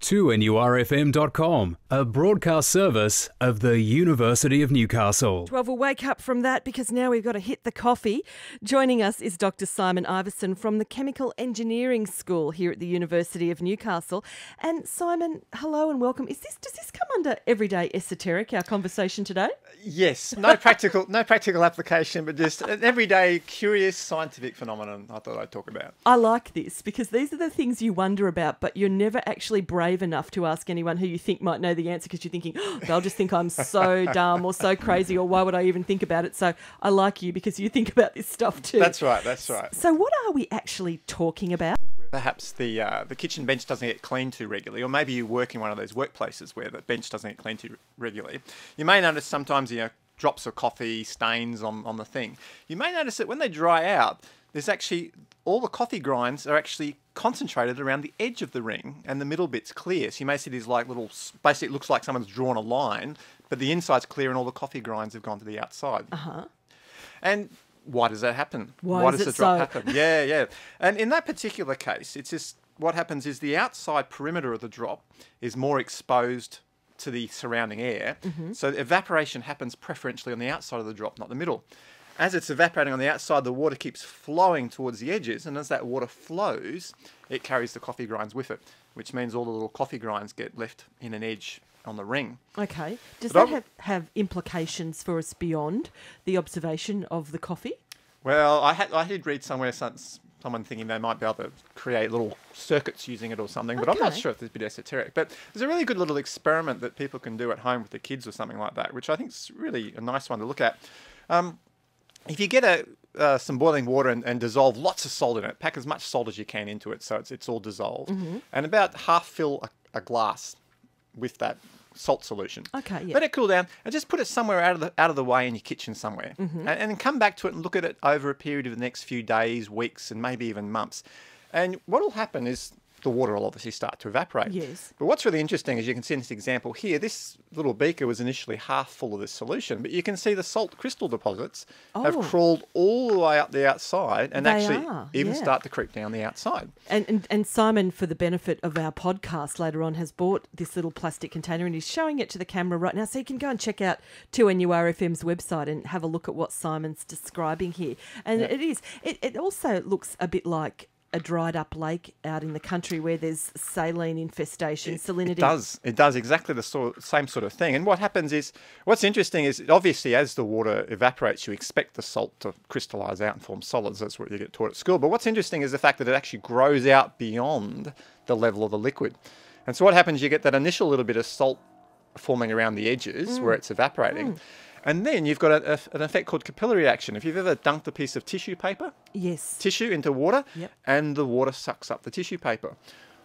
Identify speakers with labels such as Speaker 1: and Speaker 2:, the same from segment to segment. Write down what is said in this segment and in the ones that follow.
Speaker 1: 2NURFM.com, a broadcast service of the University of Newcastle.
Speaker 2: Well, we'll wake up from that because now we've got to hit the coffee. Joining us is Dr. Simon Iverson from the Chemical Engineering School here at the University of Newcastle. And Simon, hello and welcome. Does this come under everyday esoteric, our conversation today?
Speaker 3: Yes, no practical application, but just an everyday curious scientific phenomenon I thought I'd talk about.
Speaker 2: I like this because these are the things you wonder about, but you're never actually brave enough to ask anyone who you think might know the answer because you're thinking, oh, they'll just think I'm so dumb or so crazy, or why would I even think about it? So I like you because you think about this stuff too.
Speaker 3: That's right.
Speaker 2: So what are we actually talking about?
Speaker 3: Perhaps the kitchen bench doesn't get cleaned too regularly, or maybe you work in one of those workplaces where the bench doesn't get cleaned too regularly. You may notice sometimes, drops of coffee, stains on the thing. You may notice that when they dry out, there's actually, all the coffee grinds are actually concentrated around the edge of the ring and the middle bit's clear. So you may see these like little, basically it looks like someone's drawn a line, but the inside's clear and all the coffee grinds have gone to the outside.
Speaker 2: Uh-huh.
Speaker 3: And why does that happen?
Speaker 2: Why does
Speaker 3: the drop happen? Yeah. And in that particular case, it's just what happens is the outside perimeter of the drop is more exposed to the surrounding air. Mm-hmm. So evaporation happens preferentially on the outside of the drop, not the middle. As it's evaporating on the outside, the water keeps flowing towards the edges, and as that water flows, it carries the coffee grinds with it, which means all the little coffee grinds get left in an edge on the ring.
Speaker 2: Okay. Does that have implications for us beyond the observation of the coffee?
Speaker 3: Well, I did read somewhere someone thinking they might be able to create little circuits using it or something, but I'm not sure if it's a bit esoteric. But there's a really good little experiment that people can do at home with the kids or something like that, which I think is really a nice one to look at. If you get some boiling water and dissolve lots of salt in it, pack as much salt as you can into it so it's all dissolved, and about half fill a glass with that salt solution.
Speaker 2: Okay, yeah.
Speaker 3: Let it cool down and just put it somewhere out of the way in your kitchen somewhere, and then come back to it and look at it over a period of the next few days, weeks, and maybe even months. And what will happen is the water will obviously start to evaporate.
Speaker 2: Yes.
Speaker 3: But what's really interesting, as you can see in this example here, this little beaker was initially half full of this solution, but you can see the salt crystal deposits have crawled all the way up the outside and start to creep down the outside.
Speaker 2: And Simon, for the benefit of our podcast later on, has bought this little plastic container and he's showing it to the camera right now. So you can go and check out 2NURFM's website and have a look at what Simon's describing here. And it also looks a bit like a dried up lake out in the country where there's saline infestation, salinity.
Speaker 3: It does exactly the same sort of thing. And what happens is, what's interesting is, obviously as the water evaporates, you expect the salt to crystallise out and form solids. That's what you get taught at school. But what's interesting is the fact that it actually grows out beyond the level of the liquid. And so what happens, you get that initial little bit of salt forming around the edges where it's evaporating. And then you've got an effect called capillary action. If you've ever dunked a piece of tissue paper, tissue into water, and the water sucks up the tissue paper.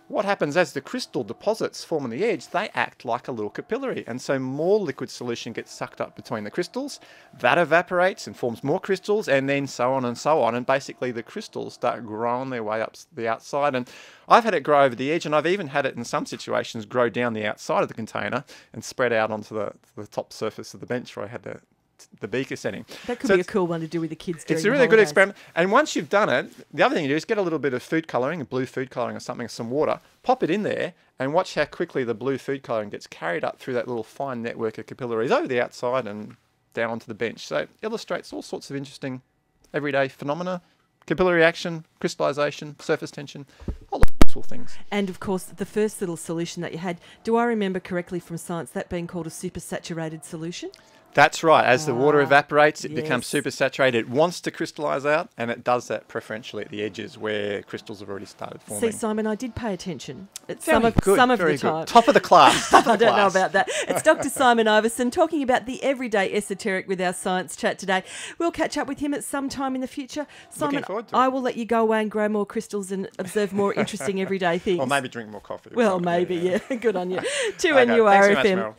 Speaker 3: What happens as the crystal deposits form on the edge, they act like a little capillary. And so more liquid solution gets sucked up between the crystals. That evaporates and forms more crystals, and then so on and so on. And basically the crystals start growing their way up the outside. And I've had it grow over the edge, and I've even had it in some situations grow down the outside of the container and spread out onto the top surface of the bench where I had the beaker setting.
Speaker 2: That could be a cool one to do with the kids during
Speaker 3: It's a really good experiment. And once you've done it, the other thing you do is get a little bit of food colouring, blue food colouring or something, some water, pop it in there, and watch how quickly the blue food colouring gets carried up through that little fine network of capillaries over the outside and down onto the bench. So it illustrates all sorts of interesting everyday phenomena, capillary action, crystallisation, surface tension, all the useful things.
Speaker 2: And of course, the first little solution that you had, do I remember correctly from science, that being called a supersaturated solution?
Speaker 3: That's right. As the water evaporates, it becomes supersaturated. It wants to crystallise out, and it does that preferentially at the edges where crystals have already started forming.
Speaker 2: See, Simon, I did pay attention.
Speaker 3: Some of the
Speaker 2: time.
Speaker 3: Top of the class.
Speaker 2: I don't know about that. It's Dr. Simon Iverson talking about the everyday esoteric with our science chat today. We'll catch up with him at some time in the future. Simon, I will let you go away and grow more crystals and observe more interesting everyday things.
Speaker 3: Or maybe drink more coffee.
Speaker 2: Well, maybe, yeah. Good on you. 2NURFM.